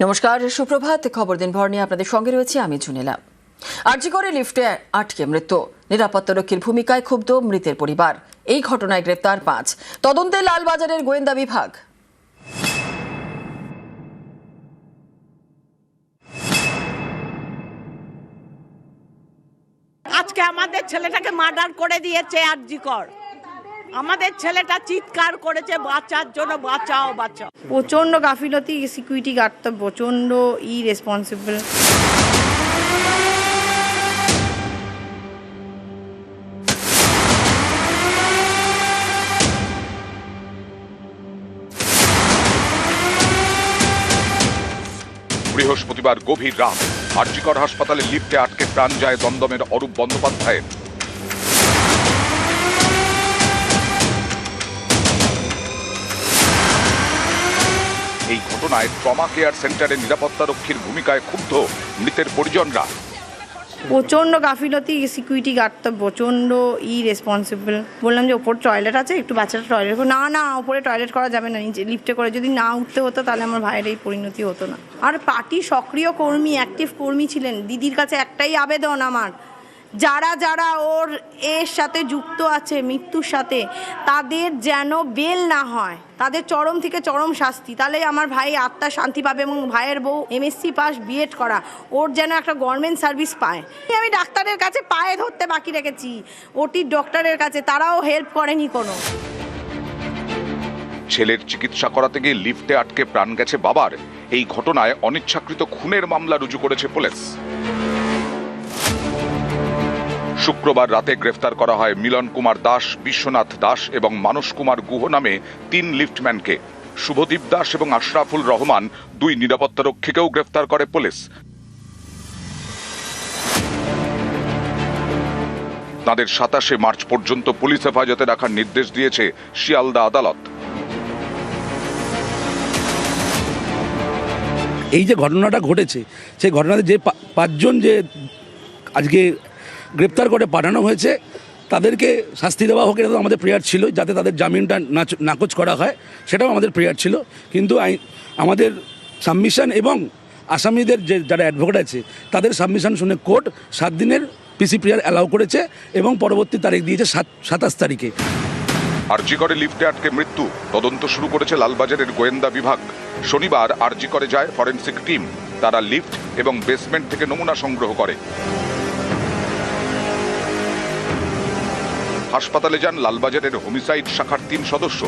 নমস্কার, সুপ্রভাত। খবর দিনভর নিয়ে আপনাদের সঙ্গে রয়েছে আমি জুনেলা। আরজি করে লিফটে আটকে মৃত্যু, নিরাপত্তারক্ষীর ভূমিকায় ক্ষুব্ধ মৃতের পরিবার। এই ঘটনায় গ্রেফতার 5। তদন্তে লালবাজারের গোয়েন্দা বিভাগ। আজকে আমাদের ছেলেটাকে মার্ডার করে দিয়েছে আরজি কর। আমাদের ছেলেটা চিৎকার করেছে বাঁচার জন্য, বাঁচাও বাঁচাও। প্রচণ্ড গাফিলতি, সিকিউরিটি গার্ড তো প্রচণ্ড ইরেসপন্সিবল। বৃহস্পতিবার গভীর রাত আরজি কর হাসপাতালে লিফটে আটকে প্রাণ যায় দমদমের অরূপ বন্দ্যোপাধ্যায়ের। এই ঘটনায় ট্রমা কেয়ার সেন্টারের নিরাপত্তারক্ষীর ভূমিকায় ক্ষুব্ধ মৃতের পরিজনরা। প্রচণ্ড গাফিলতি, সিকিউরিটি গার্ড তো প্রচণ্ড ইরেসপন্সিবল। বললাম যে ওপর টয়লেট আছে, একটু বাচ্চাটা টয়লেট করো। না, ওপরে টয়লেট করা যাবে না, নিচে লিফটে করে। যদি না উঠতে হতো তাহলে আমার ভাইয়ের এই পরিণতি হতো না। আর পার্টি সক্রিয় কর্মী, অ্যাক্টিভ কর্মী ছিলেন। দিদির কাছে একটাই আবেদন আমার, যারা যারা ওর এর সাথে যুক্ত আছে, মৃত্যুর সাথে, তাদের যেন বেল না হয়, তাদের চরম থেকে চরম শাস্তি। তাহলে আমার ভাই আত্মা শান্তি পাবে এবং ভাইয়ের বউ এমএসসি পাস, বিএড করা, ওর যেন একটা গভর্নমেন্ট সার্ভিস পায়। আমি ডাক্তারের কাছে পায়ে ধরতে বাকি রেখেছি, ওটির ডক্টরের কাছে, তারাও হেল্প করেনি কোনো। ছেলের চিকিৎসা করাতে গিয়ে লিফটে আটকে প্রাণ গেছে বাবার। এই ঘটনায় অনিচ্ছাকৃত খুনের মামলা রুজু করেছে পুলিশ। শুক্রবার রাতে গ্রেফতার করা হয় মিলন কুমার দাস, বিশ্বনাথ দাস এবং মানস কুমার গুহ নামে 3 লিফটম্যানকে। শুভদীপ দাস এবং আশরাফুল রহমান 2 নিরাপত্তারক্ষীকেও গ্রেফতার করে পুলিশ। তাদের 27শে মার্চ পর্যন্ত পুলিশ হেফাজতে রাখার নির্দেশ দিয়েছে শিয়ালদা আদালত। এই যে ঘটনাটা ঘটেছে, সেই ঘটনাতে যে 5 জন যে আজকে গ্রেপ্তার করে পাঠানো হয়েছে, তাদেরকে শাস্তি দেওয়া হোক, এটা তো আমাদের প্রেয়ার ছিল। যাতে তাদের জামিনটা নাকচ করা হয়, সেটাও আমাদের প্রেয়ার ছিল। কিন্তু আমাদের সাবমিশন এবং আসামিদের যে যারা অ্যাডভোকেট আছে, তাদের সাবমিশন শুনে কোর্ট 7 দিনের পিসি প্রেয়ার অ্যালাউ করেছে এবং পরবর্তী তারিখ দিয়েছে 27 তারিখে। আরজি করে লিফটে আটকে মৃত্যু, তদন্ত শুরু করেছে লালবাজারের গোয়েন্দা বিভাগ। শনিবার আরজি করে যায় ফরেনসিক টিম। তারা লিফট এবং বেসমেন্ট থেকে নমুনা সংগ্রহ করে। হাসপাতালে যান লালবাজারের হোমিসাইড শাখার 3 সদস্য।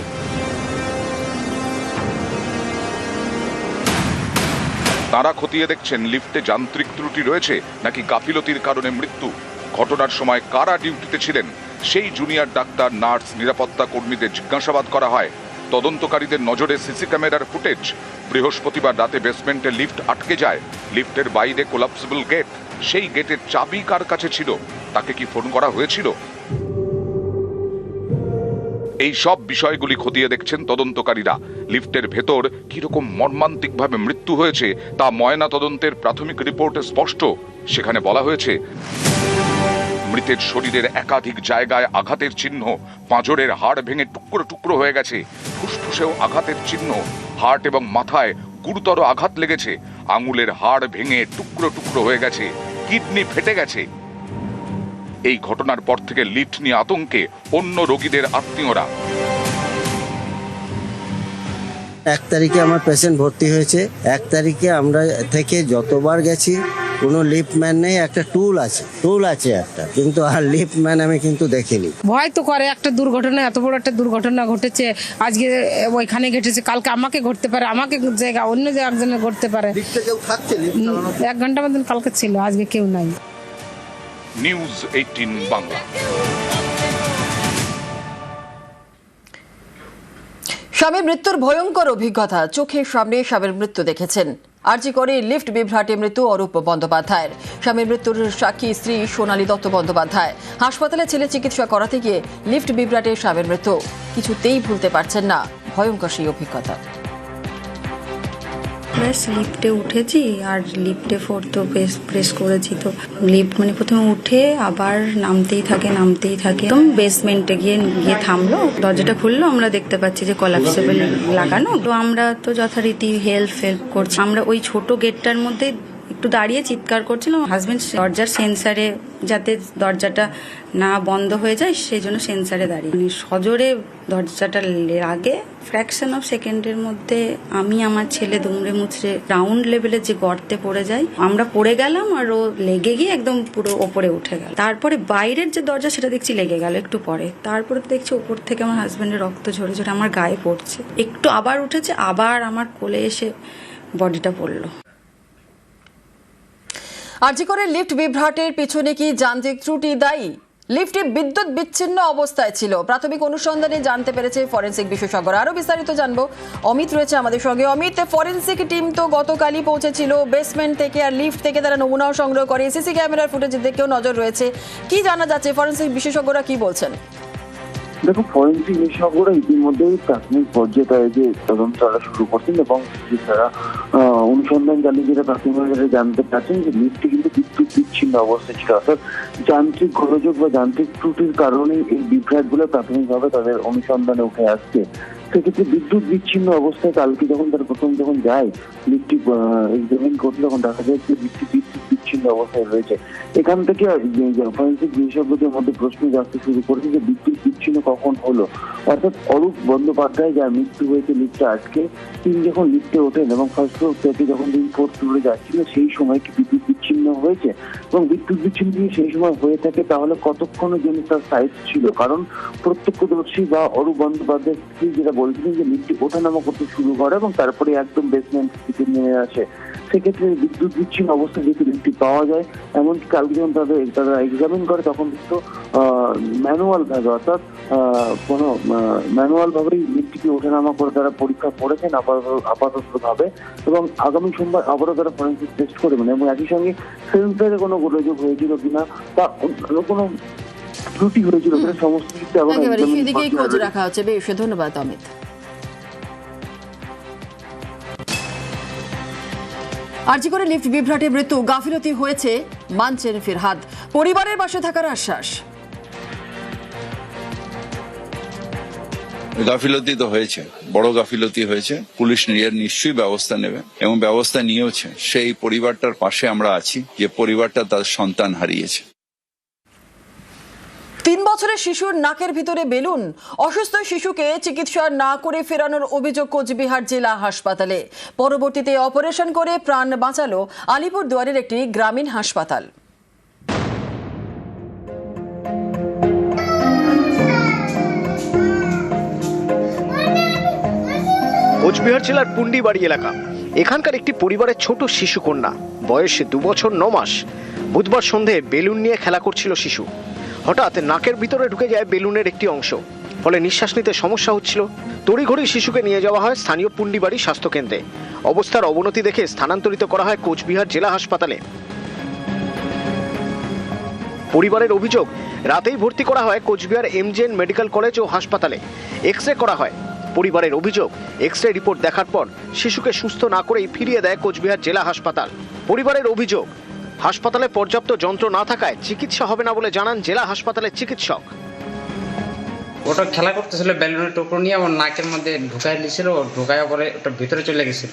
তারা খতিয়ে দেখছেন লিফটে যান্ত্রিক ত্রুটি রয়েছে নাকি গাফিলতির কারণে মৃত্যু। ঘটনার সময় কারা ডিউটিতে ছিলেন, সেই জুনিয়র ডাক্তার, নার্স, নিরাপত্তা কর্মীদের জিজ্ঞাসাবাদ করা হয়। তদন্তকারীদের নজরে সিসি ক্যামেরার ফুটেজ। বৃহস্পতিবার রাতে বেসমেন্টে লিফট আটকে যায়। লিফটের বাইরে কোলাপসিবল গেট। সেই গেটের চাবি কার কাছে ছিল? তাকে কি ফোন করা হয়েছিল? এই সব বিষয়গুলি খতিয়ে দেখছেন তদন্তকারীরা। লিফটের ভেতর কিরকম মর্মান্তিকভাবে মৃত্যু হয়েছে তা ময়না তদন্তের প্রাথমিক রিপোর্টে স্পষ্ট। সেখানে বলা হয়েছে, মৃতের শরীরের একাধিক জায়গায় আঘাতের চিহ্ন, পাঁজরের হাড় ভেঙে টুকরো টুকরো হয়ে গেছে, ফুসফুসেও আঘাতের চিহ্ন, হার্ট এবং মাথায় গুরুতর আঘাত লেগেছে, আঙুলের হাড় ভেঙে টুকরো টুকরো হয়ে গেছে, কিডনি ফেটে গেছে। এই ঘটনার পর থেকে লিফট নিয়ে আতঙ্কে অন্য রোগীদের আত্মীয়রা। 1 তারিখে আমার পেশেন্ট ভর্তি হয়েছে। 1 তারিখে আমরা থেকে যতবার গেছি কোনো লিফটম্যান নেই। একটা টুল আছে একটা, কিন্তু আর লিফটম্যান আমি কিন্তু দেখিনি। ভয় তো করে, একটা দুর্ঘটনা, এত বড় একটা দুর্ঘটনা ঘটেছে, আজকে ওইখানে ঘটেছে, কালকে আমাকে ঘটতে পারে, আমাকে জায়গা অন্য একজনের ঘটতে পারে। 1 ঘন্টা মতন কালকে ছিল, আজকে কেউ নাই। নিউজ 18 বাংলা। স্বামী মৃত্যুর ভয়ঙ্কর অভিজ্ঞতা, চোখের সামনে স্বামীর মৃত্যু দেখেছেন। আরজি করে লিফট বিভ্রাটে মৃত্যু অরূপ বন্দ্যোপাধ্যায়ের। স্বামীর মৃত্যুর সাক্ষী স্ত্রী সোনালী দত্ত বন্দ্যোপাধ্যায়। হাসপাতালে ছেলে চিকিৎসা করাতে গিয়ে লিফট বিভ্রাটে স্বামীর মৃত্যু। কিছুতেই ভুলতে পারছেন না ভয়ঙ্কর সেই অভিজ্ঞতা। ব্যাস লিফটে উঠেছি আর লিফটে ফোর্থ প্রেস করেছি, তো লিফট মানে প্রথমে উঠে আবার নামতেই থাকে একদম বেসমেন্টে গিয়ে থামলো। দরজাটা খুললো, আমরা দেখতে পাচ্ছি যে কলাপসেবল লাগানো। তো আমরা তো যথারীতি হেল্প করছি। আমরা ওই ছোট গেটটার মধ্যে একটু দাঁড়িয়ে চিৎকার করছিলাম। হাজবেন্ড দরজার সেন্সারে, যাতে দরজাটা না বন্ধ হয়ে যায় সেই জন্য সেন্সারে দাঁড়িয়ে, মানে সজোরে দরজাটা লাগে। ফ্র্যাকশন অফ সেকেন্ডের মধ্যে আমি আমার ছেলে দুমড়ে মুচড়ে গ্রাউন্ড লেভেলে যে গর্তে পড়ে যাই, আমরা পড়ে গেলাম আর ও লেগে গিয়ে একদম পুরো ওপরে উঠে গেল। তারপরে বাইরের যে দরজা সেটা দেখছি লেগে গেল একটু পরে, তারপরে দেখছি ওপর থেকে আমার হাজবেন্ডের রক্ত ঝরে ঝরে আমার গায়ে পড়ছে। একটু আবার উঠেছে, আবার আমার কোলে এসে বডিটা পড়লো। আরজি করে লিফট বিভ্রাটের পিছনে কি যান্ত্রিক ত্রুটি দায়ী? লিফটে বিদ্যুৎ বিচ্ছিন্ন অবস্থায় ছিল, প্রাথমিক অনুসন্ধানে জানতে পেরেছে ফরেনসিক বিশেষজ্ঞরা। আরো বিস্তারিত জানবো, অমিত রয়েছে আমাদের সঙ্গে। অমিত, ফরেনসিক টিম তো গতকালই পৌঁছেছিল বেসমেন্ট থেকে, আর লিফট থেকে তারা নমুনাও সংগ্রহ করে। সিসি ক্যামেরার ফুটেজ দেখেও নজর রয়েছে। কি জানা যাচ্ছে, ফরেনসিক বিশেষজ্ঞরা কি বলছেন? দেখো, ফরেনসিক বিশেষজ্ঞরা ইতিমধ্যেই প্রাথমিক পর্যায়ে যে তদন্ত তারা শুরু করছেন এবং তারা অনুসন্ধান চালিয়ে যেটা প্রাথমিকভাবে জানতে পারছেন যে লিফটটি কিন্তু বিদ্যুৎ বিচ্ছিন্ন অবস্থা ছিল, অর্থাৎ যান্ত্রিক গোলযোগ বা যান্ত্রিক ত্রুটির কারণে এই বিভ্রাটগুলো প্রাথমিকভাবে তাদের অনুসন্ধানে উঠে আসছে। সেক্ষেত্রে বিদ্যুৎ বিচ্ছিন্ন অবস্থায় কালকে যখন তারা যখন যায় লিফটটি এক্সামিন করতে, তখন দেখা যায় যে বিদ্যুৎ বিচ্ছিন্ন অবস্থায় রয়েছে। এখান থেকে ফরেনসিক বিশেষজ্ঞদের মধ্যে প্রশ্ন জাগতে শুরু করেছে যে বিদ্যুৎ বিচ্ছিন্ন কখন হলো, অর্থাৎ অরূপ বন্দ্যোপাধ্যায় যার মৃত্যু হয়েছে লিফটে আটকে, তিনি যখন লিফটে ওঠেন এবং ফার্স্ট ফ্লোর থেকে যখন তিনি ফোর্থ ফ্লোরে যাচ্ছিল সেই সময় কি বিদ্যুৎ বিচ্ছিন্ন হয়েছে, এবং বিদ্যুৎ বিচ্ছিন্ন যদি সেই সময় হয়ে থাকে তাহলে কতক্ষণের জন্য তার সাইজ ছিল? কারণ প্রত্যক্ষদর্শী বা অরূপ বন্দ্যোপাধ্যায় যেটা বলছিলেন যে লিফটটি ওঠানামা করতে শুরু করে এবং তারপরে একদম বেসমেন্ট থেকে নেমে আসে। সেক্ষেত্রে বিদ্যুৎ বিচ্ছিন্ন অবস্থা যেহেতু লিফটটি পাওয়া যায়, এমনকি কালকে যখন তারা এক্সামিন করে তখন কিন্তু ম্যানুয়াল ভাবে, অর্থাৎ কোনো ম্যানুয়াল ভাবেই লিফটটিকে ওঠানামা করে তারা পরীক্ষা করেছেন আপাতত ভাবে, এবং আগামী সোমবার আবারও তারা ফরেনসিক টেস্ট করবেন এবং একই সঙ্গে সেন্সারে কোনো গোলযোগ হয়েছিল কিনা বা কোনো ত্রুটি হয়েছিল কিনা সমস্ত কিছু একেবারে সেদিকেই খোঁজ রাখা হচ্ছে। বেশ, ধন্যবাদ অমিত। আরজি করে লিফট বিভ্রাটে মৃত্যু, গাফিলতি হয়েছে মানছেন ফিরহাদ, পরিবারের পাশে থাকার আশ্বাস। গাফিলতি তো হয়েছে, বড় গাফিলতি হয়েছে। পুলিশ নিশ্চয়ই ব্যবস্থা নেবে এবং ব্যবস্থা নিয়েওছে। সেই পরিবারটার পাশে আমরা আছি, যে পরিবারটা তার সন্তান হারিয়েছে। 3 বছরের শিশুর নাকের ভিতরে বেলুন, অসুস্থ শিশুকে চিকিৎসা না করে ফেরানোর অভিযোগ কোচবিহার জেলা হাসপাতালে। পরবর্তীতে অপারেশন করে প্রাণ বাঁচালো আলিপুরদুয়ারের একটি গ্রামীণ হাসপাতাল। কোচবিহার জেলার পুন্ডিবাড়ি এলাকা, এখানকার একটি পরিবারের ছোট শিশু কন্যা, বয়স 2 বছর 9 মাস। বুধবার সন্ধে বেলুন নিয়ে খেলা করছিল শিশু। হঠাৎ নাকের ভিতরে ঢুকে যায় বেলুনের একটি অংশ, ফলে নিঃশ্বাস নিতে সমস্যা হচ্ছিল। তড়িঘড়ি শিশুকে নিয়ে যাওয়া হয় স্থানীয় পুন্ডিবাড়ি স্বাস্থ্যকেন্দ্রে। অবস্থার অবনতি দেখে স্থানান্তরিত করা হয় কোচবিহার জেলা হাসপাতালে। পরিবারের অভিযোগ, রাতেই ভর্তি করা হয় কোচবিহার এমজেএন মেডিকেল কলেজ ও হাসপাতালে। এক্স-রে করা হয়। পরিবারের অভিযোগ, এক্স-রে রিপোর্ট দেখার পর শিশুকে সুস্থ না করেই ফিরিয়ে দেয় কোচবিহার জেলা হাসপাতাল। পরিবারের অভিযোগ, হাসপাতালে পর্যাপ্ত যন্ত্র না থাকায় চিকিৎসা হবে না বলে জানান জেলা হাসপাতালের চিকিৎসক। ওটা খেলা করতেছিল, বেলুনের টুকরো নিয়ে আমার নাকের মধ্যে ঢুকাই দিয়েছিল, ঢুকায় পরে ওটা ভিতরে চলে গেছিল।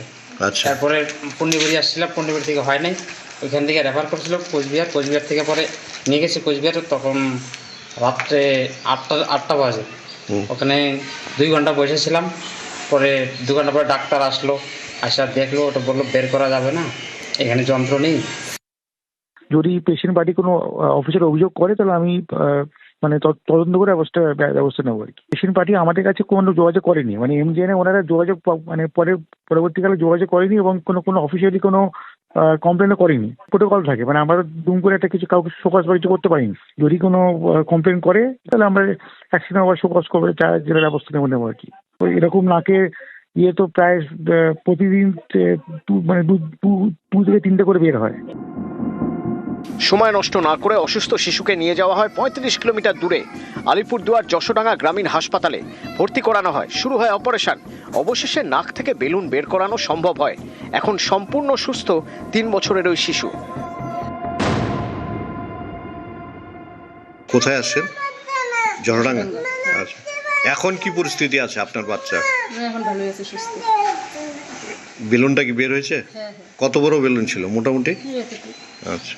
তারপরে পুন্ডিবাড়ি আসছিলাম, পুন্ডিবাড়ি থেকে হয় নাই, ওইখান থেকে রেফার করছিল কোচবিহার থেকে পরে নিয়ে গেছি কোচবিহার। তখন রাত্রে 8টা বাজে, ওখানে 2 ঘন্টা বসেছিলাম। পরে 2 ঘন্টা পরে ডাক্তার আসলো, আসা দেখলো, ওটা বললো বের করা যাবে না, এখানে যন্ত্র নেই। যদি পেশেন্ট পার্টি কোনো অফিসের অভিযোগ করে তাহলে আমি মানে তদন্ত করে ব্যবস্থা নেবো আর কি। পেশেন্ট পার্টি আমাদের কাছে কোনো যোগাযোগ করেনি, মানে এমজিএনে ওনারা যোগাযোগ মানে পরবর্তীকালে যোগাযোগ করেনি এবং কোনো অফিসিয়ালি কোনো কমপ্লেনও করেনি। প্রোটোকল থাকে, মানে আমরা দুম করে একটা কিছু কাউকে শোকজ বা কিছু করতে পারিনি। যদি কোনো কমপ্লেন করে তাহলে আমরা অ্যাকশন আবার শোকজ করবে, যেটা ব্যবস্থা নেবো আর কি। তো এরকম নাকে তো প্রায় প্রতিদিন মানে 2 থেকে 3টে করে বের হয়। সময় নষ্ট না করে অসুস্থ শিশুকে নিয়ে যাওয়া হয় 35 কিলোমিটার দূরে আলিপুরদুয়ার যশোডাঙ্গা গ্রামীণ হাসপাতালে ভর্তি করানো হয়। শুরু হয় অপারেশন। অবশেষে নাক থেকে বেলুন বের করানো সম্ভব হয়। এখন সম্পূর্ণ সুস্থ 3 বছরের ওই শিশু। কোথায় আসছেন? জলডাঙ্গা। আচ্ছা, এখন কি পরিস্থিতি আছে আপনার বাচ্চা? এখন ভালো আছে, সুস্থ। বেলুনটা কি বের হয়েছে? কত বড় বেলুন ছিল মোটামুটি? আচ্ছা,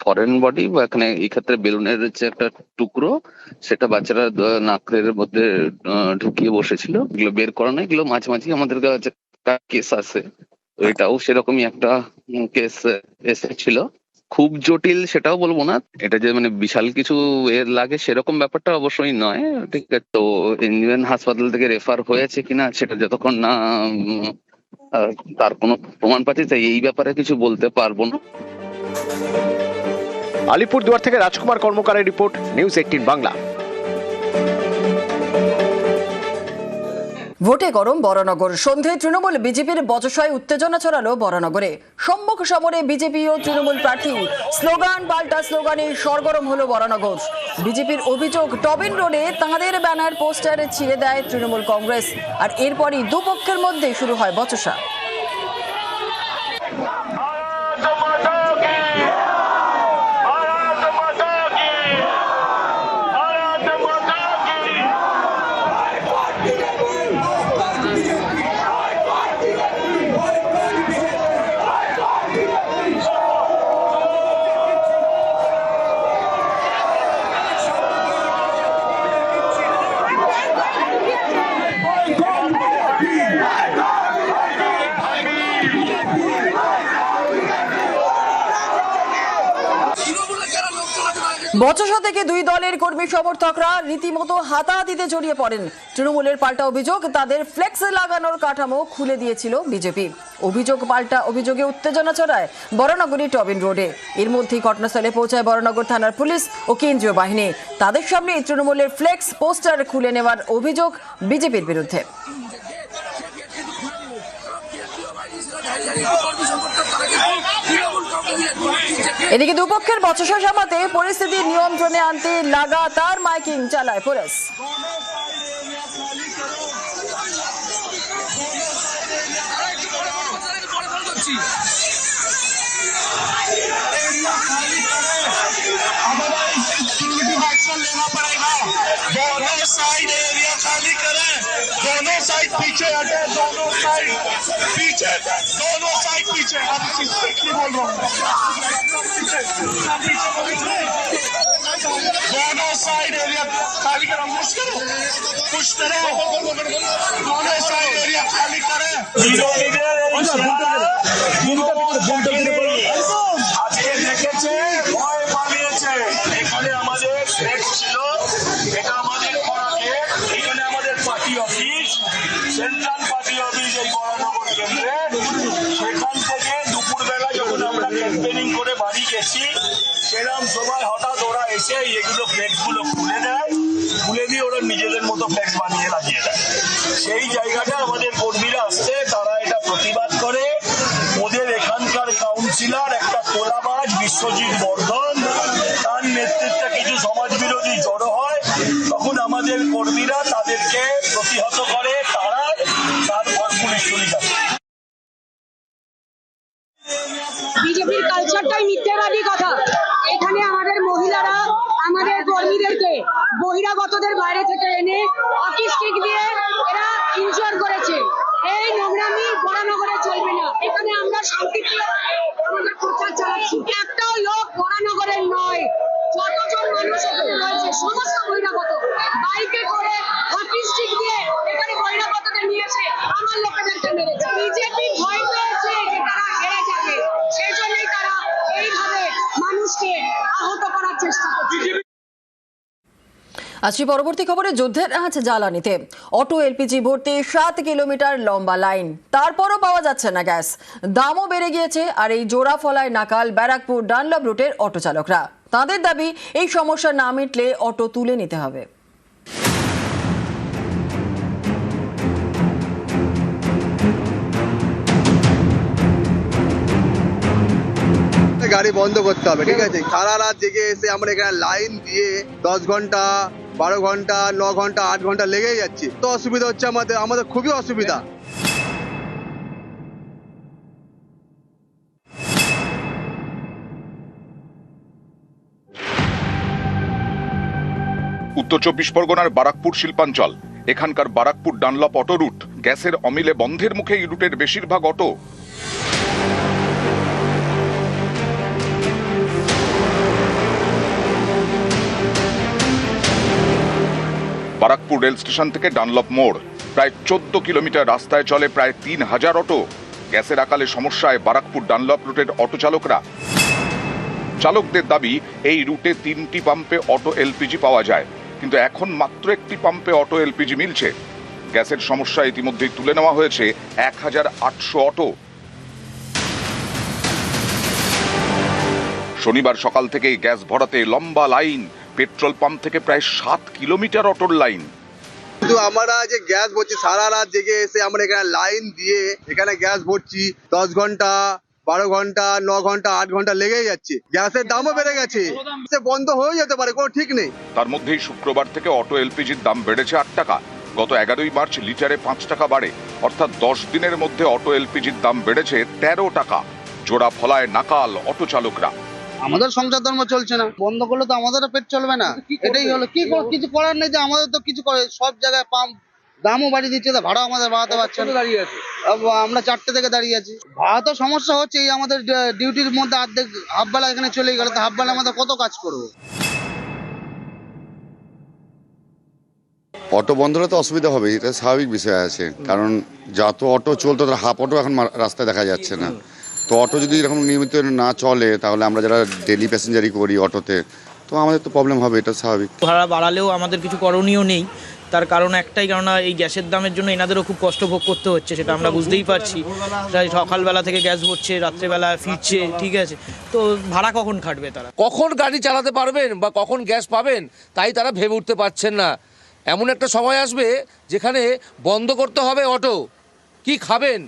ফরেন বডি বা এখানে এই ক্ষেত্রে বেলুনের যে একটা টুকরো, সেটা বাচ্চারা নাকের মধ্যে ঢুকিয়ে বসেছিল। এগুলো বের করা নয়, এগুলো মাঝে মাঝে আমাদের কাছে কেস আছে, এটাও সেরকমই একটা কেস এসেছিল। খুব জটিল সেটাও বলবো না, এটা যে মানে বিশাল কিছু এর লাগে সেরকম ব্যাপারটা অবশ্যই নয়। ঠিক আছে, তো ইন্ডিয়ান হাসপাতাল থেকে রেফার হয়েছে কিনা সেটা যতক্ষণ না তার কোনো প্রমাণ পাচ্ছি, তাই এই ব্যাপারে কিছু বলতে পারবো না। আলিপুরদুয়ার থেকে রাজকুমার কর্মকারের রিপোর্ট, নিউজ 18 বাংলা। ভোটে গরম বরানগর। সন্ধে তৃণমূল বিজেপির বচসায় উত্তেজনা ছড়ালো বরানগরে। সম্মুখ সমরে বিজেপি ও তৃণমূল প্রার্থী, স্লোগান পাল্টা স্লোগানে সরগরম হলো বরানগর। বিজেপির অভিযোগ, টবিন রোডে তাঁদের ব্যানার পোস্টার ছিঁড়ে দেয় তৃণমূল কংগ্রেস, আর এরপরই দুপক্ষের মধ্যে শুরু হয় বচসা। বচসা থেকে দুই দলের কর্মী সমর্থকরা রীতিমতো হাতাহাতিতে জড়িয়ে পড়েন। তৃণমূলের পাল্টা অভিযোগ, তাদের ফ্লেক্স লাগানোর কাঠামো খুলে দিয়েছিল বিজেপি। অভিযোগ পাল্টা অভিযোগে উত্তেজনা ছড়ায় বরানগরী টবিন রোডে। এর মধ্যেই ঘটনাস্থলে পৌঁছায় বরানগর থানার পুলিশ ও কেন্দ্রীয় বাহিনী। তাদের সামনে তৃণমূলের ফ্লেক্স পোস্টার খুলে নেওয়ার অভিযোগ বিজেপির বিরুদ্ধে। এদিকে দুপক্ষের বচসা সামাতে পরিস্থিতি নিয়ন্ত্রণে আনতে লাগাতার মাইকিং চালায় পুলিশ। दोनों साइड एरिया खाली करें, दोनों साइड पीछे हटे, दोनों साइड पीछे, दोनों साइड पीछे। अब स्ट्रिक्टली बोल रहा हूँ, दोनों साइड एरिया खाली करो, पुश करो, दोनों साइड एरिया खाली करें। আজকে দেখেছে, ভয় পালিয়েছে। এখানে আমাদের ফ্লেক্স ছিল, এটা আমাদের করাকে, এখানে আমাদের party office, central party office এই বরানগর কেন্দ্রে। সেখান থেকে দুপুরবেলা যখন আমরা ক্যাম্পেনিং করে বাড়ি গেছি, সেরকম সময় হঠাৎ ওরা এসে এগুলো ফ্লেক্সগুলো খুলে দেয়, খুলে দিয়ে ওরা নিজেদের মতো ফ্লেক্স বানিয়ে লাগিয়ে দেয়। সেই জায়গাটা আমাদের কর্মীরা আসছে, তারা এটা প্রতিবাদ করে। ওদের এখানকার কাউন্সিলর একটা তোলাবাজ বিশ্বজিৎ বর্ধন, তার নেতৃত্বে কিছু সমাজ বিরোধী জড়ো হয়, তখন আমাদের কর্মীরা তাদেরকে প্রতিহত করে, তারা তারপর পুলিশ চলে যায়। বিজেপির কালচারটাই মিথ্যাবাদী কথা। এখানে আমাদের মহিলারা আমাদের কর্মীদেরকে বহিরাগতদের বাইরে থেকে এনে হকি স্টিক দিয়ে এরা ইনজোর করেছে। এই নোংরামি বরানগরে চলবে না। এখানে আমরা শান্তিপ্রিয় আমাদের প্রচার চালাচ্ছি। একটাও লোক বরানগরের নয়, যতজন মানুষ এখানে রয়েছে সমস্ত বহিরাগত বাইকে করে হকি স্টিক দিয়ে এখানে বহিরাগতদের নিয়েছে, আমার লোকেদেরকে মেরেছে। বিজেপি ভয় পেয়েছে যে তারা হেরে যাবে, সেই জন্যই তারা এইভাবে মানুষকে আহত করার চেষ্টা করছে। আসছি পরবর্তী খবরে। যুদ্ধের আঁচ জ্বালানিতে। অটো এলপিজি ভর্তি 7 কিলোমিটার লম্বা লাইন, তারপরও পাওয়া যাচ্ছে না গ্যাস। দামও বেড়ে গিয়েছে, আর এই জোড়া ফলায় নাকাল ব্যারাকপুর ডানলপ রুটের অটো চালকরা। তাদের দাবি, এই সমস্যা না মিটলে অটো তুলে নিতে হবে। গাড়ি বন্ধ করতে হবে, ঠিক আছে? সারা রাত জেগে এসে আমরা এখানে লাইন দিয়ে 10 ঘন্টা 12 ঘন্টা 9 ঘন্টা 8 ঘন্টা লেগেই যাচ্ছে, তো অসুবিধা হচ্ছে আমাদের খুবই অসুবিধা। উত্তর 24 পরগনার বারাকপুর শিল্পাঞ্চল, এখানকার বারাকপুর ডানলপ অটো রুট গ্যাসের অমিলে বন্ধের মুখে এই রুটের বেশিরভাগ অটো। বারাকপুর রেল স্টেশন থেকে ডানলপ মোড় প্রায় 14 কিলোমিটার রাস্তায় চলে প্রায় 3000 অটো। গ্যাসের আকালে সমস্যায় বারাকপুর ডানলপ রুটের অটো চালকরা। চালকদের দাবি, এই রুটে 3টি পাম্পে অটো এলপিজি পাওয়া যায়, কিন্তু এখন মাত্র একটি পাম্পে অটো এলপিজি মিলছে। গ্যাসের সমস্যা ইতিমধ্যেই তুলে নেওয়া হয়েছে 1800 অটো। শনিবার সকাল থেকেই গ্যাস ভরাতে লম্বা লাইন, পেট্রোল পাম্প থেকে প্রায় 7 কিলোমিটার অটোর লাইন। কিন্তু আমরা যে গ্যাস ভরছি, সারা রাত জেগে এসে আমরা এখানে লাইন দিয়ে এখানে গ্যাস ভরছি, 10 ঘন্টা 12 ঘন্টা 9 ঘন্টা 8 ঘন্টা লেগেই যাচ্ছে। গ্যাসের দামও বেড়ে গেছে, সে বন্ধ হয়ে যেতে পারে, কোনো ঠিক নেই। তার মধ্যেই শুক্রবার থেকে অটো এলপিজির দাম বেড়েছে 8 টাকা। গত 11ই মার্চ লিটারে 5 টাকা বাড়ে, অর্থাৎ 10 দিনের মধ্যে অটো এলপিজির দাম বেড়েছে 13 টাকা। জোড়া ফলায় নাকাল অটো চালকরা। আমাদের সংসার ধর্ম চলছে না, বন্ধ করলে তো আমাদেরও পেট চলবে না। এটাই হলো কিছু করার নেই, যে আমাদের তো কিছু করে, সব জায়গায় পাম্প দামও বাড়িয়ে দিচ্ছে, ভাড়া আমাদের বাড়াতে পারছে না। আমরা 4টে থেকে দাঁড়িয়ে আছি, ভাড়া তো সমস্যা হচ্ছে। এই আমাদের ডিউটির মধ্যে অর্ধেক হাফবেলা এখানে চলে গেলে, তো হাফবেলা আমাদের কত কাজ করবো? অটো বন্ধ হলে তো অসুবিধা হবে, এটা স্বাভাবিক বিষয় আছে, কারণ যত অটো চলতো তার হাফ অটো এখন রাস্তায় দেখা যাচ্ছে না। তো অটো যদি এরকম নিয়মিত না চলে, তাহলে আমরা যারা ডেলি প্যাসেঞ্জারি করি অটোতে, তো আমাদের তো প্রবলেম হবে, এটা স্বাভাবিক। ভাড়া বাড়ালেও আমাদের কিছু করণীয় নেই, তার কারণ একটাই, কারণ এই গ্যাসের দামের জন্য এনাদেরও খুব কষ্ট ভোগ করতে হচ্ছে, সেটা আমরা বুঝতেই পারছি। সকালবেলা থেকে গ্যাস ভরছে, রাত্রেবেলা ফিরছে, ঠিক আছে, তো ভাড়া কখন খাটবে তারা? কখন গাড়ি চালাতে পারবেন বা কখন গ্যাস পাবেন তাই তারা ভেবে উঠতে পারছেন না। এমন একটা সময় আসবে যেখানে বন্ধ করতে হবে অটো, কি খাবেন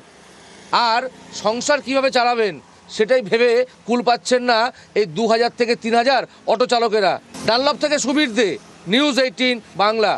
আর সংসার কিভাবে চালাবেন সেটাই ভেবে কুল পাচ্ছেন না এই 2000 থেকে 3000 অটো চালকেরা। ডানলপ থেকে সুবীর দে, নিউজ 18 বাংলা।